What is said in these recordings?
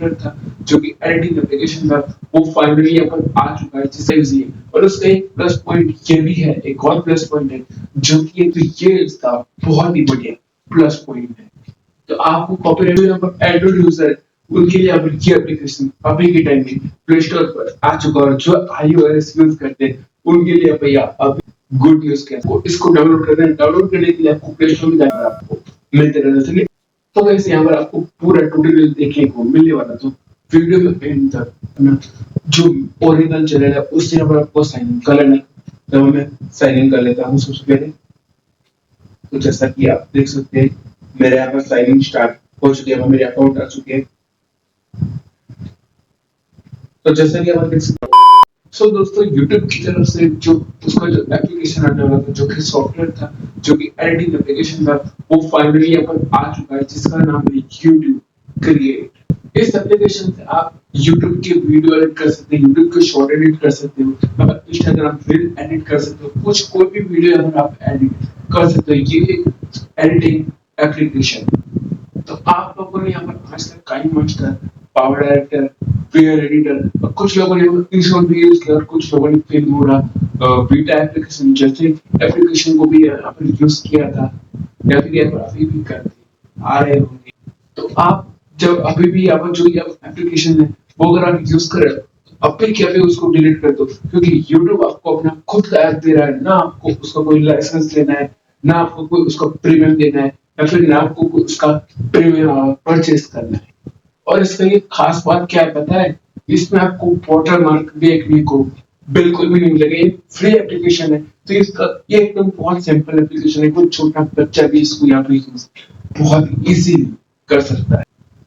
Software था जो कि एडिटिंग एप्लीकेशन था, वो फाइनली यहाँ पर आ चुका है जिससे यूज है। और उसका एक प्लस पॉइंट ये भी है, एक और प्लस पॉइंट है जो कि तो ये इसका बहुत ही बढ़िया प्लस पॉइंट है। तो आपको कॉपीराइट यहाँ पर एंड्रॉइड यूजर उनके लिए अब ये एप्लीकेशन अभी के टाइम में प्ले स्टोर पर आ चुका है, और जो iOS यूज करते हैं उनके लिए भैया अब गुड न्यूज क्या है, इसको डाउनलोड करना है। डाउनलोड करने के लिए आपको प्ले स्टोर में जाना है, आपको मिलते रहना चाहिए। तो वैसे यहाँ पर आपको पूरा ट्यूटोरियल देखने को मिलने वाला, तो वीडियो में एंड तक अपना जो ओरिजिनल चैनल है उससे यहाँ पर आपको साइन इन कर लेना है। तो मैं साइन इन कर लेता हूँ सबसे पहले। तो जैसा कि आप देख सकते हैं मेरे यहाँ पर साइन इन स्टार्ट हो चुके हैं, मेरे अकाउंट आ चुके हैं। तो जैसा कि आप देख सकते हैं, सो दोस्तों YouTube की तरफ से जो उसका जो एप्लीकेशन आने वाला था, जो कि सॉफ्टवेयर था, जो कि एडिटिंग एप्लीकेशन था, वो फाइनली यहाँ पर आ चुका है जिसका नाम है YouTube क्रिएट। इस एप्लीकेशन से आप YouTube के वीडियो एडिट कर सकते हैं, YouTube के शॉर्ट एडिट कर सकते हो, आप Instagram रील एडिट कर सकते हो, कुछ कोई भी वीडियो अगर आप एडिट कर सकते हो, ये एक एडिटिंग एप्लीकेशन। तो आप लोगों ने यहाँ पर आज तक काइन मास्टर, पावर डायरेक्टर, पेयर एडिटर और कुछ लोगों ने इंस्टॉल भी यूज किया, और कुछ लोगों ने फिल्मोरा बीटा एप्लीकेशन जैसे एप्लीकेशन को भी यहाँ पर यूज किया था, या फिर यहाँ पर अभी भी करते आ रहे होंगे। तो आप जब अभी भी यहाँ पर जो ये एप्लीकेशन है वो अगर आप यूज करें, अभी क्या भी उसको डिलीट कर दो, क्योंकि YouTube आपको अपना खुद का ऐप दे रहा है, ना आपको उसका कोई लाइसेंस लेना है, ना आपको कोई उसका प्रीमियम देना है, या फिर ना आपको कोई उसका प्रीमियम परचेस करना है। और इसका ये खास बात क्या है पता है, इसमें आपको वाटरमार्क देखने को बिल्कुल भी नहीं मिलेगा। ये फ्री एप्लीकेशन है, तो इसका ये एकदम बहुत सिंपल एप्लीकेशन है, कोई छोटा बच्चा भी इसको यहाँ पे यूज बहुत इजीली कर सकता है।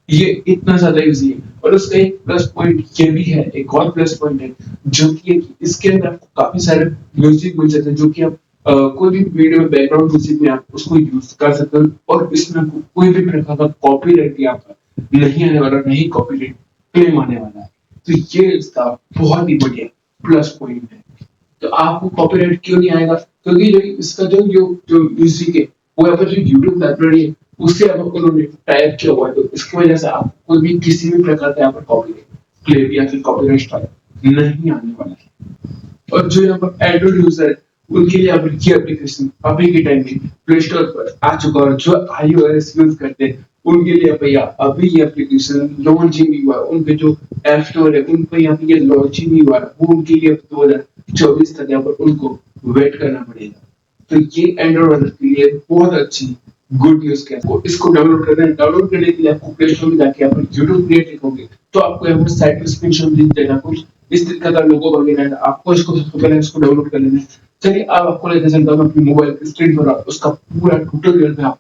ये इतना ज्यादा इजी है। और उसका एक प्लस पॉइंट ये भी है, एक और प्लस पॉइंट है जो कि इसके अंदर आपको काफी सारे म्यूजिक मिल जाते हैं, जो कि आप कोई भी वीडियो में बैकग्राउंड म्यूजिक में आप उसको यूज कर सकते हो, और इसमें आपको कोई भी प्रकार का कॉपीराइट यहाँ पर नहीं आने वाला, नहीं कॉपीराइट क्लेम आने वाला है। तो ये इसका बहुत ही बढ़िया प्लस पॉइंट है। तो आपको कॉपीराइट क्यों नहीं आएगा, क्योंकि जो इसका जो म्यूजिक है वो यहाँ पर जो यूट्यूब लाइब्रेरी है उससे अब उन्होंने टाइप किया हुआ है, तो इसकी वजह से आपको कोई भी किसी भी प्रकार का यहाँ पर कॉपीराइट क्लेम या फिर कॉपीराइट स्ट्राइक नहीं आने वाला है। और जो यहाँ पर एंड्रॉइड यूजर है उनके लिए अब ये एप्लीकेशन अभी के टाइम में प्ले स्टोर पर आ चुका है, और जो iOS यूज करते हैं उनके लिए भैया अभी ये एप्लीकेशन लॉन्च ही नहीं हुआ। उनके जो ऐप स्टोर है उन पर यहाँ पे ये लॉन्च ही नहीं हुआ, वो उनके लिए 2024 तक यहाँ पर उनको वेट करना पड़ेगा। तो ये एंड्रॉइड वालों के लिए बहुत अच्छी गुड न्यूज क्या है, इसको डाउनलोड करना है। डाउनलोड करने के लिए आपको प्ले स्टोर में जाके आप यूट्यूब क्रिएट लिखोगे तो आपको यहाँ पर साइट पर स्क्रीनशॉट दिख जाएगा, कुछ इस तरीके का लोगो वगैरह है, आपको इसको सबसे पहले इसको डाउनलोड कर लेना है। चलिए अब आपको लेकर चलता हूँ अपनी मोबाइल की स्क्रीन पर, उसका पूरा ट्यूटोरियल में।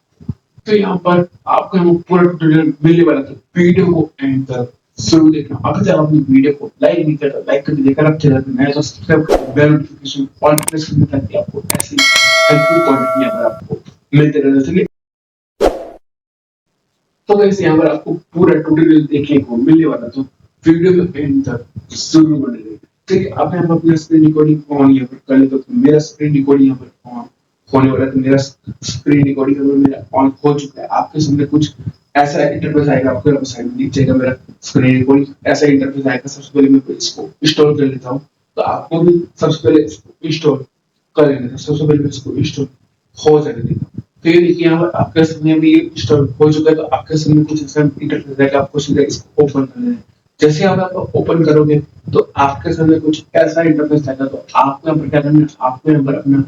तो यहाँ पर आपको यहाँ पूरा ट्यूटोरियल मिलने वाला था, वीडियो को एंड तक जरूर देखना। अगर जब आपने वीडियो को लाइक नहीं किया, लाइक करके देखकर आप चैनल पर नया तो सब्सक्राइब कर बेल नोटिफिकेशन ऑन प्रेस करना, ताकि आपको ऐसे हेल्पफुल कंटेंट यहाँ पर आपको मिलते रहना चाहिए। तो वैसे यहाँ पर आपको पूरा ट्यूटोरियल देखने को मिलने वाला, तो वीडियो में एंड तक जरूर बने रहिए। ठीक है, अब हम अपना स्क्रीन रिकॉर्डिंग ऑन यहाँ पर कर लेते, तो मेरा स्क्रीन रिकॉर्डिंग यहाँ पर ऑन होने वाला है। तो मेरा स्क्रीन रिकॉर्डिंग मेरा ऑन हो चुका है। आपके सामने कुछ ऐसा इंटरफेस आएगा, आपको यहाँ पर साइड में दिख जाएगा मेरा स्क्रीन रिकॉर्डिंग, ऐसा इंटरफेस आएगा। सबसे पहले मैं इसको इंस्टॉल कर लेता हूँ, तो आपको भी सबसे पहले इसको इंस्टॉल कर लेना था। सबसे पहले मैं इसको इंस्टॉल हो जाने देता हूँ। तो ये देखिए यहाँ पर आपके सामने भी इंस्टॉल हो चुका है। तो आपके सामने कुछ ऐसा इंटरफेस आएगा, आपको सीधा इसको ओपन करना है। जैसे आप ओपन करोगे तो आपके सामने कुछ ऐसा इंटरफेस आएगा, तो आपको यहाँ पर क्या करना है, आपको यहाँ पर अपना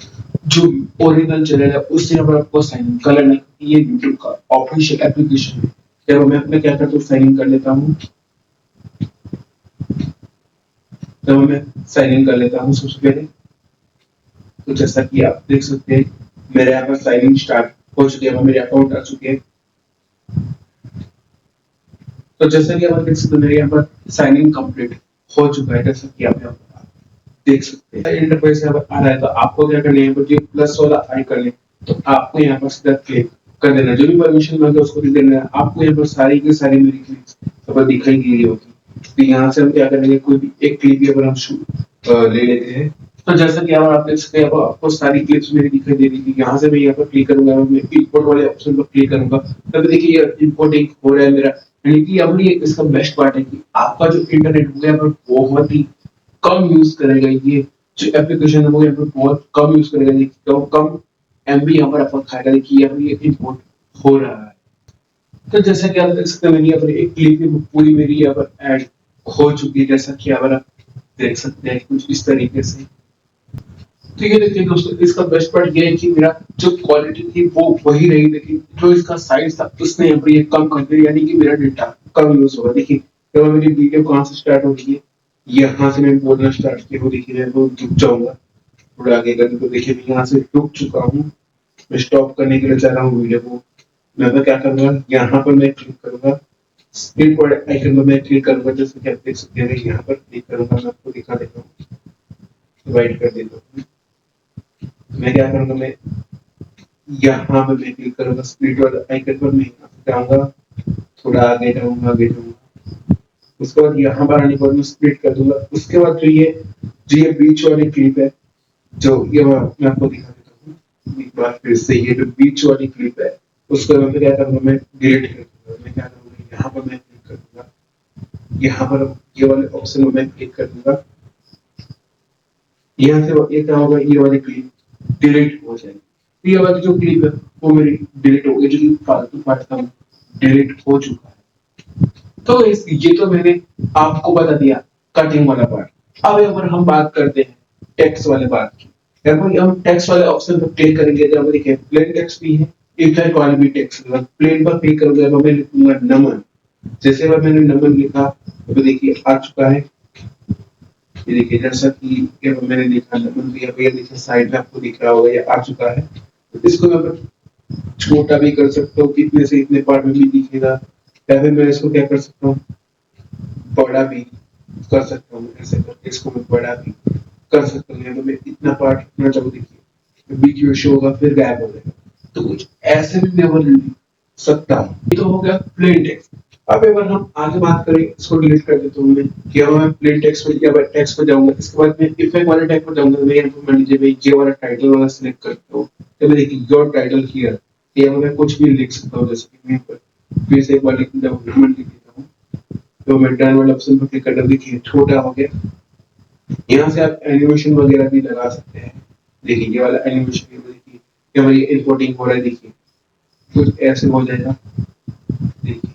जो ओरिजिनल चैनल है उससे यहाँ पर आपको साइन इन कर लेना है। ये यूट्यूब का ऑफिशियल एप्लीकेशन है। जब मैं अपने क्या करता हूँ, साइन इन कर लेता हूँ। जब मैं साइन इन कर लेता हूँ सबसे पहले, तो जैसा कि आप देख सकते हैं मेरे यहाँ पर साइन इन स्टार्ट हो चुके हैं, मेरे अकाउंट आ चुके हैं। तो जैसा कि आप देख सकते हैं मेरे यहाँ पर साइन इन कंप्लीट हो चुका है, जैसा कि आप यहाँ पर देख सकते हैं इंटरफेस यहाँ पर आ रहा है। तो आपको क्या करना है, यहाँ पर जो प्लस वाला आइकन है तो आपको यहाँ पर सीधा क्लिक कर देना है। जो भी परमिशन मांगे उसको दे देना है। आपको यहाँ पर सारी की सारी मेरी क्लिप्स यहाँ पर दिखाई दे रही होगी। तो यहाँ से हम क्या करेंगे, कोई भी एक क्लिप भी अगर हम ले लेते हैं, तो जैसा कि आप देख सकते हैं आपको सारी क्लिप्स मेरी दिखाई दे रही थी। यहाँ से मैं यहाँ पर क्लिक करूंगा, मैं इंपोर्ट वाले ऑप्शन पर क्लिक करूंगा, तब देखिए ये इंपोर्टिंग हो रहा है मेरा यानी कि अब ये इसका बेस्ट पार्ट है कि आपका जो इंटरनेट हो गया पर बहुत ही कम यूज करेगा, ये जो एप्लीकेशन है वो यहाँ पर बहुत कम यूज करेगा, ये कम एमबी यहाँ पर आपका खाएगा। देखिए यहाँ पर ये इम्पोर्ट हो रहा है। तो जैसा कि आप देख सकते हैं मेरी यहाँ पर एक क्लिप में पूरी मेरी यहाँ पर ऐड हो चुकी है, जैसा कि यहाँ पर आप देख सकते हैं कुछ इस तरीके से। तो ये देखिए दोस्तों, इसका बेस्ट पार्ट ये है कि मेरा जो क्वालिटी थी वो वही रही, लेकिन जो इसका साइज था उसने यहाँ पर ये कम कर दिया, यानी कि मेरा डेटा कम यूज होगा। देखिए तो मेरी वीडियो कहाँ से स्टार्ट होती है, यहाँ से मैं बोलना स्टार्ट किया हूँ। देखिए मैं वो रुक जाऊंगा थोड़ा आगे करके, तो देखिए मैं यहाँ से रुक चुका हूँ। मैं स्टॉप करने के लिए चाह रहा हूँ वीडियो को। मैं क्या करूंगा, यहाँ पर मैं क्लिक करूंगा, स्क्रीन पर आइकन पर मैं क्लिक करूंगा, जैसे कि आप देख सकते हैं। यहाँ पर क्लिक करूंगा, मैं आपको दिखा देता हूँ, डिवाइड कर देता हूँ। मैं क्या करूंगा, मैं यहाँ पर मैं क्लिक करूंगा, स्प्लिट वाला आइकन पर मैं यहाँ से जाऊंगा, थोड़ा आगे जाऊंगा, आगे जाऊंगा। उसके बाद यहाँ पर आने के बाद मैं स्प्लिट कर दूंगा। उसके बाद जो ये बीच वाली क्लिप है, जो ये मैं आपको दिखा देता हूँ एक बार फिर से। ये जो बीच वाली क्लिप है उसको मैं क्या करूंगा, मैं डिलीट कर दूंगा। मैं क्या करूंगा, यहाँ पर मैं क्लिक कर दूंगा, यहाँ पर ये वाले ऑप्शन में मैं क्लिक कर दूंगा। यहाँ से ये क्या होगा, ये वाली क्लिप डिलीट हो जाएगी। तो ये वाली जो क्लिप है वो मेरी डिलीट हो गई, जो कि फालतू पार्ट था डिलीट हो चुका है। तो ये तो मैंने आपको बता दिया कटिंग वाला पार्ट। अब अगर हम बात करते हैं टेक्स्ट वाले पार्ट की, अगर हम टेक्स्ट वाले ऑप्शन पर क्लिक करेंगे तो देखिए प्लेन टेक्स्ट भी है, इफेक्ट वाले भी टेक्स्ट है। प्लेन पर क्लिक करूंगा तो मैं लिखूंगा नमन। जैसे बार मैंने नमन लिखा तो देखिए आ चुका है। ये देखिए जैसा कि मैंने लिखा नमन भी, अब ये देखिए साइड में आपको दिख रहा होगा ये आ चुका है। तो इसको मैं छोटा भी कर सकता हूँ, इतने से इतने पार्ट में भी दिखेगा, या फिर मैं इसको क्या कर सकता हूँ, बड़ा भी कर सकता हूँ। ऐसे करके इसको मैं बड़ा भी कर सकता हूँ, या तो मैं इतना पार्ट इतना चाहूँ, देखिए बीच में शो होगा फिर गायब हो जाएगा। तो कुछ ऐसे भी मैं लिख सकता हूँ। ये तो हो गया प्लेन टेक्स्ट। अब अगर हम आगे बात करें, इसको डिलीट कर देता हूँ मैं, क्या मैं प्लेन टेक्स्ट पर या टेक्स्ट पर जाऊंगा। इसके बाद मैं इफेक्ट वाले टैग पर जाऊंगा। मैं यहाँ पर मान लीजिए मैं ये वाला टाइटल वाला सिलेक्ट करता हूँ, तो मैं देखिए योर टाइटल हियर, यहाँ मैं कुछ भी लिख सकता हूँ। जैसे कि मैं फिर से एक बार लिख देता हूँ, तो मैं डन वाले ऑप्शन पर क्लिक करना, देखिए छोटा हो गया। यहाँ से आप एनिमेशन वगैरह भी लगा सकते हैं। देखिए ये वाला एनिमेशन, देखिए क्या भाई इम्पोर्टिंग हो रहा है, देखिए कुछ ऐसे हो जाएगा, देखिए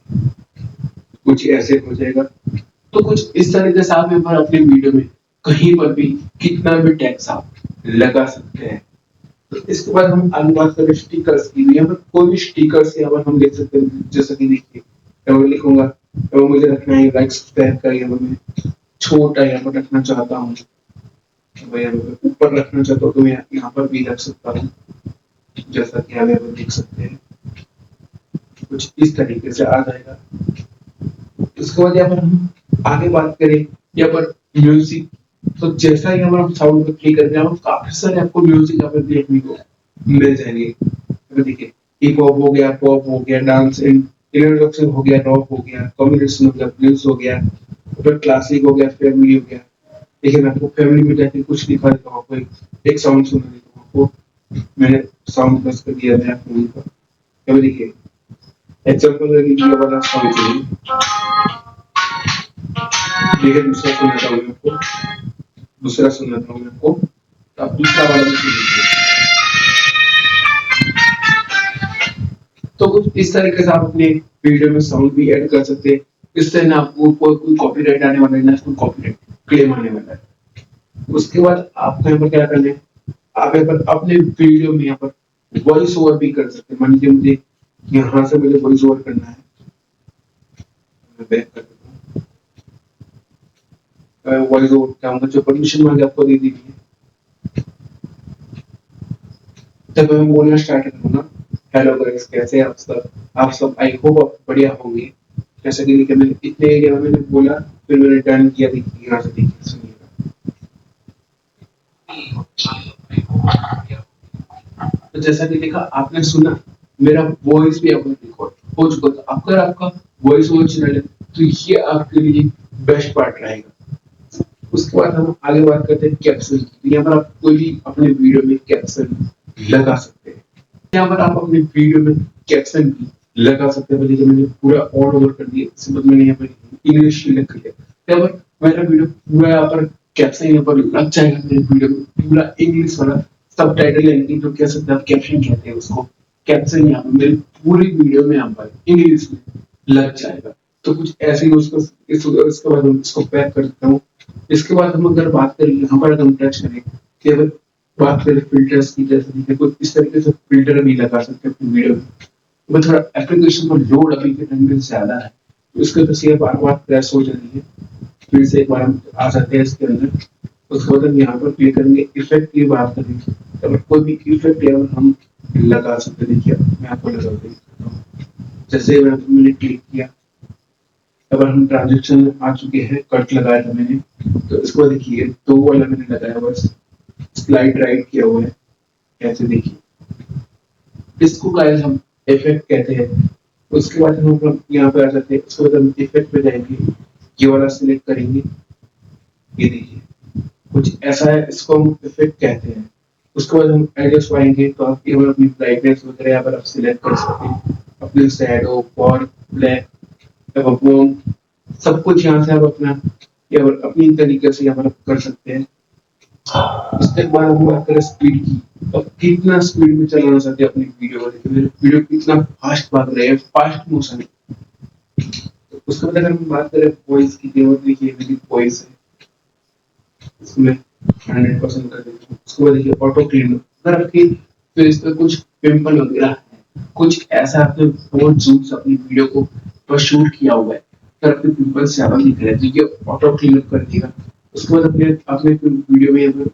कुछ ऐसे हो जाएगा। तो कुछ इस तरीके से आप यहाँ पर अपने वीडियो में कहीं पर भी कितना भी टेक्स्ट आप लगा सकते हैं। तो इसके बाद हम आगे बात करें स्टिकर्स की। यहाँ पर कोई भी स्टिकर्स यहाँ पर हम देख सकते हैं, जैसा कि देखिए मैं लिखूंगा, तो मुझे रखना है लाइक सब्सक्राइब का, यहाँ पर मैं छोटा यहाँ पर रखना चाहता हूँ, ऊपर रखना चाहता हूँ तो मैं यहाँ पर भी रख सकता हूँ, जैसा कि आप यहाँ पर देख सकते हैं कुछ इस तरीके से आ जाएगा। उसके बाद यहाँ पर हम आगे बात करें यहाँ पर म्यूजिक, तो जैसा यहाँ पर हम साउंड पर क्लिक करते हैं काफी सारे आपको म्यूजिक यहाँ पर देखने को मिल जाएंगे। देखिए हिप हॉप हो गया, पॉप हो गया, डांस एंड इंट्रोडक्शन हो गया, रॉक हो गया, कॉम्बिनेशन हो गया, ब्लूज हो गया, फिर क्लासिक हो गया, फैमिली हो गया। देखिए मैं आपको फैमिली में जाके कुछ दिखा देता हूँ, आपको एक साउंड सुना देता हूँ आपको। मैंने साउंड प्रेस कर दिया है आपको ऊपर, देखिए एग्जांपल ये वाला साउंड सुनिए, देखिए दूसरा सुनाता हूँ मैं आपको, दूसरा सुनाता हूँ मैं आपको, तो आप दूसरा वाला भी सुनिए। तो कुछ इस तरीके से आप अपने वीडियो में साउंड भी ऐड कर सकते हैं। इससे ना आपको कोई कॉपीराइट आने वाला है, ना कोई कॉपीराइट क्लेम आने वाला है। उसके बाद आपको यहाँ पर क्या करना है, आप यहाँ पर अपने वीडियो में यहाँ पर वॉइस ओवर भी कर सकते हैं। मान लीजिए मुझे यहाँ से मुझे वॉइस ओवर करना है, मैं बैक कर देता हूँ, वॉइस ओवर चाहूंगा, जो परमिशन मांगे आपको दे दीजिए। तब मैं बोलना स्टार्ट करूंगा, हेलो गाइस कैसे हैं आप सब आई होप आप बढ़िया होंगे। जैसे कि देखिए मैंने इतने एरिया में मैंने बोला, फिर मैंने डन किया, देखिए यहाँ से देखिए सुनिएगा। तो जैसा कि देखा आपने सुना, मेरा वॉइस भी आपको रिकॉर्ड हो चुका था। अगर आपका वॉइस ओवर चैनल है तो ये आपके लिए बेस्ट पार्ट रहेगा। उसके बाद हम आगे बात करते हैं कैप्शन की। यहाँ पर आप कोई भी अपने वीडियो में कैप्शन लगा सकते हैं। यहाँ पर आप अपने वीडियो में कैप्शन भी लगा सकते हैं। देखिए मैंने पूरा ऑल ओवर कर दिया, इसके बाद मैंने यहाँ पर इंग्लिश सिलेक्ट कर लिया। यहाँ पर मेरा वीडियो पूरा यहाँ पर कैप्शन यहाँ पर लग जाएगा, मेरे वीडियो में पूरा इंग्लिश वाला सब टाइटल, यानी जो कह सकते हैं आप कैप्शन कहते हैं उसको, कैप्शन यहाँ पर मेरी पूरी वीडियो में यहाँ पर इंग्लिश में लग जाएगा। तो कुछ ऐसे ही उसको इसके बाद हम इसको पैक कर देता हूँ। इसके बाद हम अगर बात करें यहाँ पर अगर हम टच करें कि अगर बात करें फिल्टर्स की, जैसे देखिए कुछ इस तरीके से फिल्टर भी लगा सकते हैं अपनी वीडियो में। वो थोड़ा एप्लीकेशन पर लोड अभी के टाइम में ज्यादा है, तो इसके तस्वीर बार बार क्रैश हो जाती है। फिर से एक बार हम आ जाते हैं इसके अंदर, उसके बाद हम यहाँ पर क्लिक करेंगे, इफेक्ट की बात करेंगे। अगर कोई भी इफेक्ट है हम लगा सकते हैं। देखिए मैं आपको लगा देता हूँ, जैसे मैंने क्लिक किया, अगर हम ट्रांजेक्शन में आ चुके हैं, कट लगाया था मैंने, तो इसको देखिए दो वाला मैंने लगाया, बस स्लाइड राइट किया हुआ है, ऐसे देखिए इसको गाइस हम इफेक्ट कहते हैं। उसके बाद हम यहाँ पे आ जाते हैं, उसके बाद हम इफेक्ट पे जाएंगे, ये वाला सिलेक्ट करेंगे, ये देखिए कुछ ऐसा है, इसको हम इफेक्ट कहते हैं। उसके बाद हम एडजस्ट आएंगे, तो आप केवल अपनी ब्राइटनेस वगैरह यहाँ पर आप सिलेक्ट कर सकते हैं, अपने शैडो फॉर ब्लैक सब कुछ यहाँ से आप अपना यहाँ पर अपनी तरीके से यहाँ पर कर सकते हैं। उसके बाद हम बात करें स्पीड की, अब कितना स्पीड में चलाना चाहते हैं अपनी वीडियो को, देखिए मेरे वीडियो कितना फास्ट भाग रहे हैं, फास्ट मोशन है। तो उसके बाद अगर हम बात करें वॉइस की, देखिए मेरी वॉइस है, इसमें 100% कर देता हूँ। उसके बाद देखिए ऑटो क्लीन, अगर आपकी फेस पे कुछ पिंपल वगैरह है, कुछ ऐसा आपने बहुत जूम अपनी वीडियो को पर शूट किया हुआ है, अगर आपके पिंपल्स ज्यादा दिख रहे हैं तो ये ऑटो क्लीन कर देगा। उसके बाद अपने अपने वीडियो में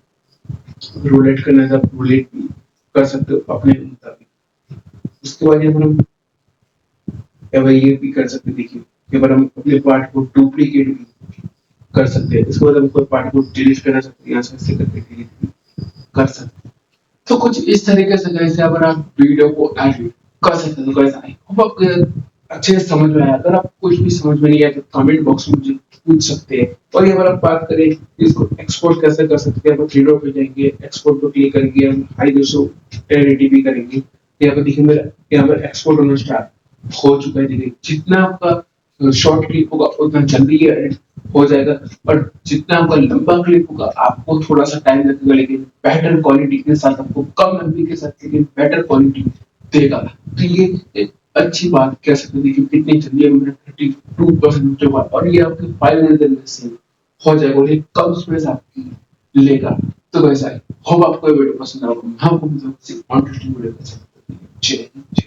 रोलेट करना है, आप रोलेट भी कर सकते हो अपने मुताबिक। उसके बाद यहाँ पर हम ये भी कर सकते हैं, देखिए यहाँ पर हम अपने पार्ट को डुप्लीकेट भी कर सकते हैं। इसके बाद हम कोई पार्ट को डिलीट करना सकते हैं, यहाँ से ऐसे करके डिलीट भी कर सकते हैं। तो कुछ इस तरीके से गाइस अगर आप वीडियो को एडिट कर सकते हैं, तो गाइस आई होप आपको अच्छे से समझ में आया। अगर आप कुछ भी समझ में नहीं आया तो कमेंट बॉक्स में मुझे पूछ सकते हैं। और यहाँ पर आप बात करें इसको एक्सपोर्ट कैसे कर सकते हैं, आप थ्री डॉट पे जाएंगे, एक्सपोर्ट पे क्लिक करेंगे, हम हाई रेशो 1080p करेंगे, यहाँ पर देखिए मेरा यहाँ पर एक्सपोर्ट होना स्टार्ट हो चुका है। देखिए जितना आपका शॉर्ट क्लिप होगा उतना जल्दी ये एडिट हो जाएगा, और जितना आपका लंबा क्लिप होगा आपको थोड़ा सा टाइम लगेगा, लेकिन बेटर क्वालिटी के साथ आपको कम एमबी के साथ लेकिन बेटर क्वालिटी देगा। तो ये एक अच्छी बात कह सकते हैं। देखिए कितनी जल्दी मेरा 32% होगा, और ये आपके 5 मिनट से हो जाएगा, और ये कम स्पेस आपकी लेगा। तो वैसा है, होप आपको ये वीडियो पसंद आएगा। हम आपको इंटरेस्टिंग वीडियो पसंद। जय हिंद।